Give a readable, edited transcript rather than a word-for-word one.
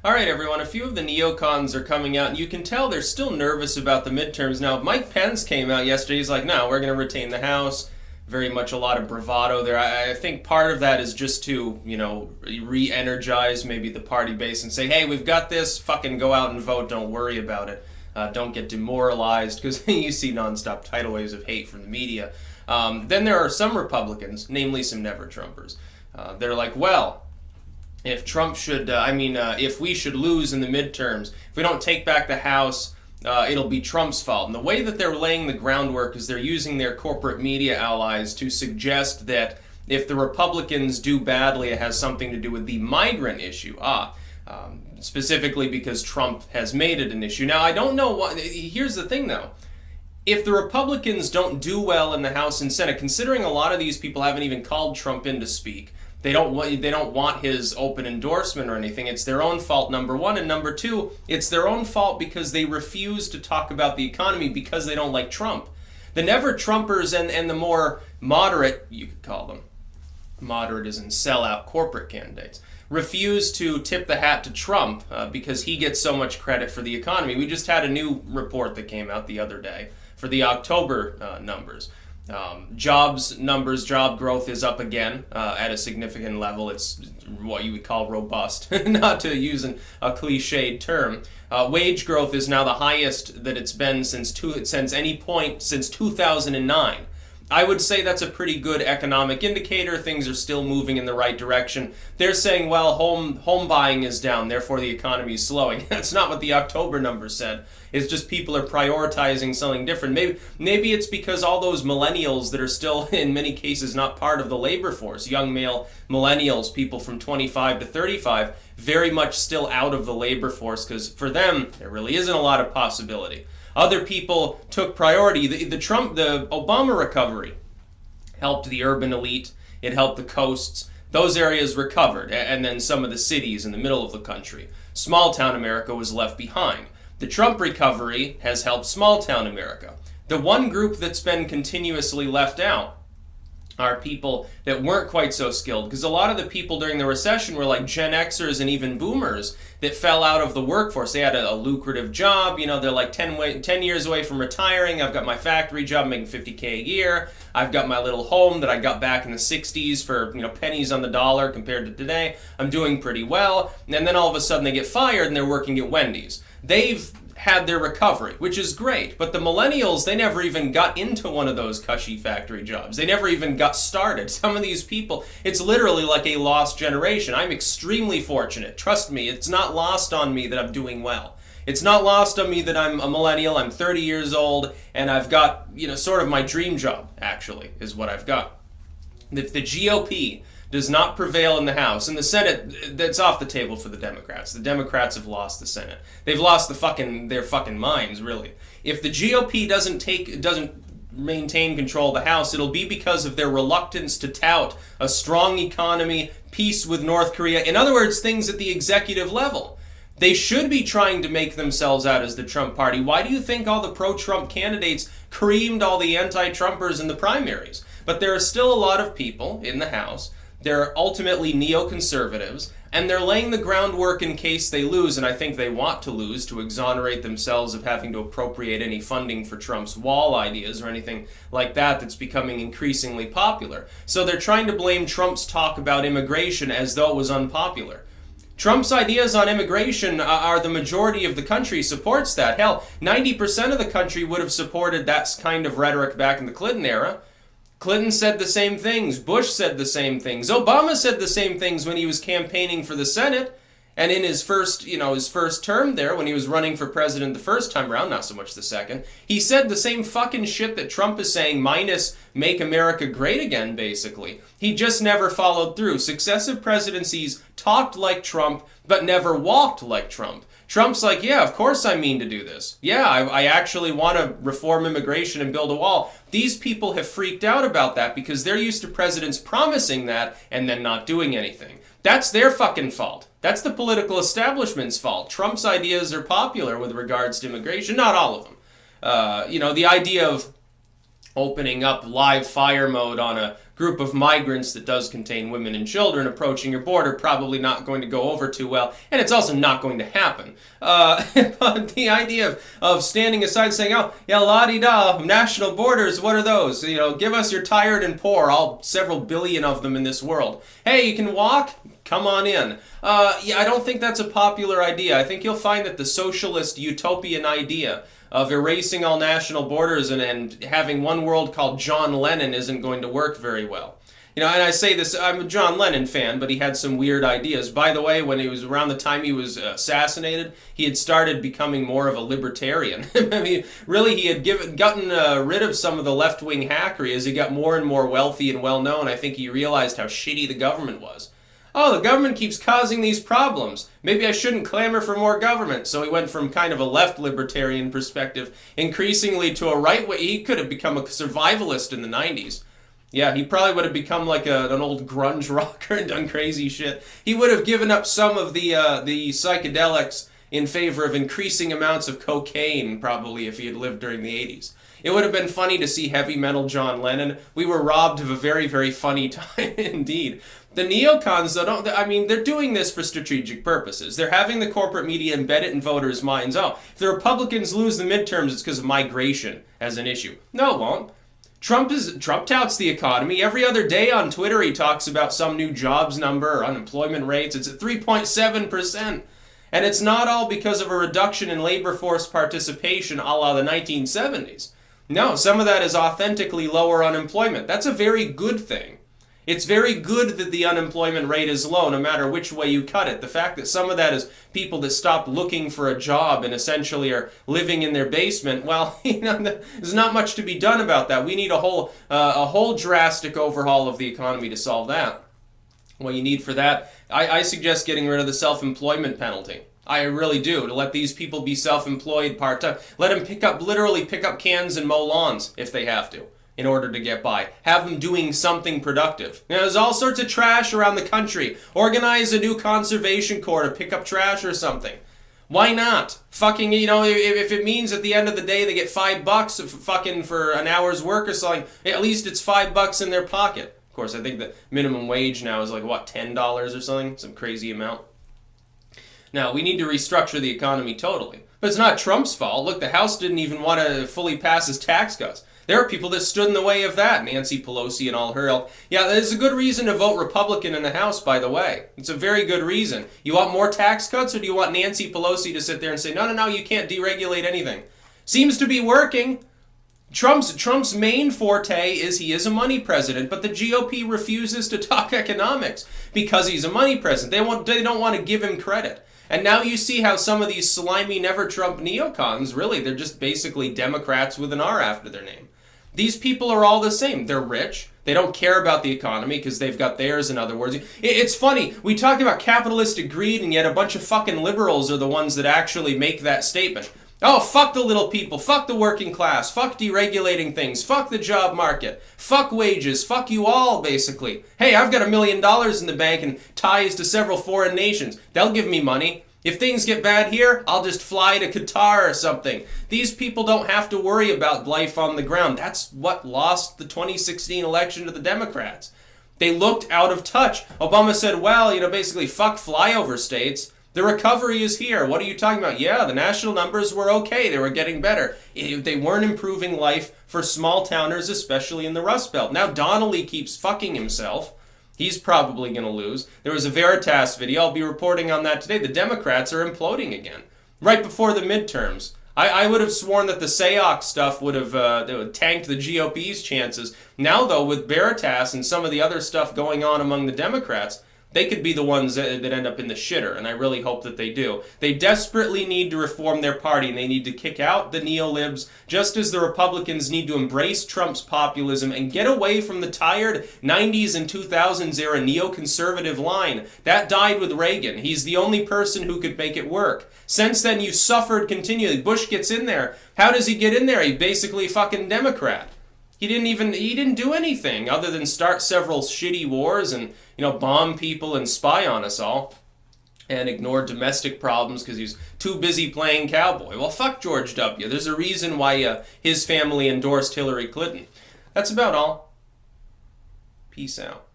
All right, everyone, a few of the neocons are coming out, and you can tell they're still nervous about the midterms. Now, Mike Pence came out yesterday. He's like, no, we're going to retain the House. Very much a lot of bravado there. I think part of that is just to, re-energize maybe the party base and say, hey, we've got this. Fucking go out and vote. Don't worry about it. Don't get demoralized, because you see nonstop tidal waves of hate from the media. Then there are some Republicans, namely some never-Trumpers. They're like, well, if Trump should, if we should lose in the midterms, if we don't take back the House, it'll be Trump's fault. And the way that they're laying the groundwork is they're using their corporate media allies to suggest that if the Republicans do badly, it has something to do with the migrant issue. Specifically because Trump has made it an issue. Now, I don't know what. Here's the thing, though. If the Republicans don't do well in the House and Senate, considering a lot of these people haven't even called Trump in to speak, they don't want his open endorsement or anything. It's their own fault, number one. And number two, it's their own fault because they refuse to talk about the economy because they don't like Trump. The never-Trumpers and the more moderate, you could call them, moderate as in sellout corporate candidates, refuse to tip the hat to Trump because he gets so much credit for the economy. We just had a new report that came out the other day for the October numbers. Jobs numbers, job growth is up again at a significant level. It's what you would call robust, not to use a cliched term. Wage growth is now the highest that it's been since any point since 2009. I would say that's a pretty good economic indicator. Things are still moving in the right direction. They're saying, well, home buying is down, therefore the economy is slowing. That's not what the October numbers said. It's just people are prioritizing something different. Maybe it's because all those millennials that are still, in many cases, not part of the labor force, young male millennials, people from 25 to 35, very much still out of the labor force, because for them, there really isn't a lot of possibility. Other people took priority. The Obama recovery helped the urban elite. It helped the coasts. Those areas recovered, and then some of the cities in the middle of the country. Small town America was left behind. The Trump recovery has helped small town America. The one group that's been continuously left out are people that weren't quite so skilled, because a lot of the people during the recession were like Gen Xers and even boomers that fell out of the workforce. They had a lucrative job, they're like 10 years away from retiring. I've got my factory job making $50K a year. I've got my little home that I got back in the 60s for pennies on the dollar compared to today. I'm doing pretty well. And then all of a sudden they get fired and they're working at Wendy's. They've had their recovery, which is great. But the millennials, they never even got into one of those cushy factory jobs. They never even got started. Some of these people, it's literally like a lost generation. I'm extremely fortunate. Trust me, it's not lost on me that I'm doing well. It's not lost on me that I'm a millennial. I'm 30 years old, and I've got, sort of my dream job, actually, is what I've got. If the GOP does not prevail in the House. In the Senate, that's off the table for the Democrats. The Democrats have lost the Senate. They've lost their fucking minds, really. If the GOP doesn't maintain control of the House, it'll be because of their reluctance to tout a strong economy, peace with North Korea. In other words, things at the executive level. They should be trying to make themselves out as the Trump party. Why do you think all the pro-Trump candidates creamed all the anti-Trumpers in the primaries? But there are still a lot of people in the House. They're ultimately neoconservatives, and they're laying the groundwork in case they lose, and I think they want to lose, to exonerate themselves of having to appropriate any funding for Trump's wall ideas or anything like that that's becoming increasingly popular. So they're trying to blame Trump's talk about immigration as though it was unpopular. Trump's ideas on immigration are the majority of the country supports that. Hell, 90% of the country would have supported that kind of rhetoric back in the Clinton era. Clinton said the same things. Bush said the same things. Obama said the same things when he was campaigning for the Senate. And in his first term there, when he was running for president the first time around, not so much the second, he said the same fucking shit that Trump is saying, minus make America great again, basically. He just never followed through. Successive presidencies talked like Trump, but never walked like Trump. Trump's like, yeah, of course I mean to do this. Yeah, I actually want to reform immigration and build a wall. These people have freaked out about that because they're used to presidents promising that and then not doing anything. That's their fucking fault. That's the political establishment's fault. Trump's ideas are popular with regards to immigration. Not all of them. The idea of opening up live fire mode on a group of migrants that does contain women and children approaching your border, probably not going to go over too well, and it's also not going to happen. But the idea of standing aside and saying, oh, yeah, la-di-da, national borders, what are those? You know, give us your tired and poor, all several billion of them in this world. Hey, you can walk? Come on in. Yeah, I don't think that's a popular idea. I think you'll find that the socialist utopian idea of erasing all national borders and having one world called John Lennon isn't going to work very well. You know, and I say this, I'm a John Lennon fan, but he had some weird ideas. By the way, when it was around the time he was assassinated, he had started becoming more of a libertarian. I mean, really, he had gotten rid of some of the left-wing hackery as he got more and more wealthy and well-known. I think he realized how shitty the government was. Oh, the government keeps causing these problems. Maybe I shouldn't clamor for more government. So he went from kind of a left libertarian perspective increasingly to a right way. He could have become a survivalist in the 90s. Yeah, he probably would have become like an old grunge rocker and done crazy shit. He would have given up some of the psychedelics in favor of increasing amounts of cocaine, probably, if he had lived during the 80s. It would have been funny to see heavy metal John Lennon. We were robbed of a very, very funny time indeed. The neocons, though, they're doing this for strategic purposes. They're having the corporate media embed it in voters' minds. Oh, if the Republicans lose the midterms, it's because of migration as an issue. No, it won't. Trump touts the economy. Every other day on Twitter, he talks about some new jobs number or unemployment rates. It's at 3.7%. And it's not all because of a reduction in labor force participation a la the 1970s. No, some of that is authentically lower unemployment. That's a very good thing. It's very good that the unemployment rate is low, no matter which way you cut it. The fact that some of that is people that stopped looking for a job and essentially are living in their basement, well, there's not much to be done about that. We need a whole drastic overhaul of the economy to solve that. What you need for that, I suggest getting rid of the self-employment penalty. I really do, to let these people be self-employed part-time. Let them literally pick up cans and mow lawns if they have to, in order to get by. Have them doing something productive. You know, there's all sorts of trash around the country. Organize a new conservation corps to pick up trash or something. Why not? Fucking, if it means at the end of the day they get $5 for an hour's work or something, at least it's $5 in their pocket. Of course, I think the minimum wage now is like, $10 or something? Some crazy amount. Now, we need to restructure the economy totally. But it's not Trump's fault. Look, the House didn't even want to fully pass his tax cuts. There are people that stood in the way of that. Nancy Pelosi and all her ilk. Yeah, there's a good reason to vote Republican in the House, by the way. It's a very good reason. You want more tax cuts, or do you want Nancy Pelosi to sit there and say, no, you can't deregulate anything? Seems to be working. Trump's main forte is he is a money president, but the GOP refuses to talk economics because he's a money president. They don't want to give him credit. And now you see how some of these slimy never-Trump neocons, really, they're just basically Democrats with an R after their name. These people are all the same. They're rich. They don't care about the economy because they've got theirs, in other words. It's funny. We talk about capitalistic greed, and yet a bunch of fucking liberals are the ones that actually make that statement. Oh, fuck the little people. Fuck the working class. Fuck deregulating things. Fuck the job market. Fuck wages. Fuck you all, basically. Hey, I've got $1 million in the bank and ties to several foreign nations. They'll give me money. If things get bad here, I'll just fly to Qatar or something. These people don't have to worry about life on the ground. That's what lost the 2016 election to the Democrats. They looked out of touch. Obama said, well, basically, fuck flyover states. The recovery is here. What are you talking about? Yeah, the national numbers were okay. They were getting better. They weren't improving life for small towners, especially in the Rust Belt. Now Donnelly keeps fucking himself. He's probably going to lose. There was a Veritas video. I'll be reporting on that today. The Democrats are imploding again. Right before the midterms. I would have sworn that the SEOC stuff would have tanked the GOP's chances. Now, though, with Veritas and some of the other stuff going on among the Democrats, they could be the ones that end up in the shitter, and I really hope that they do. They desperately need to reform their party, and they need to kick out the neolibs, just as the Republicans need to embrace Trump's populism and get away from the tired 90s and 2000s era neoconservative line. That died with Reagan. He's the only person who could make it work. Since then, you've suffered continually. Bush gets in there. How does he get in there? He's basically a fucking Democrat. He didn't do anything other than start several shitty wars and, bomb people and spy on us all, and ignore domestic problems because he's too busy playing cowboy. Well, fuck George W. There's a reason why his family endorsed Hillary Clinton. That's about all. Peace out.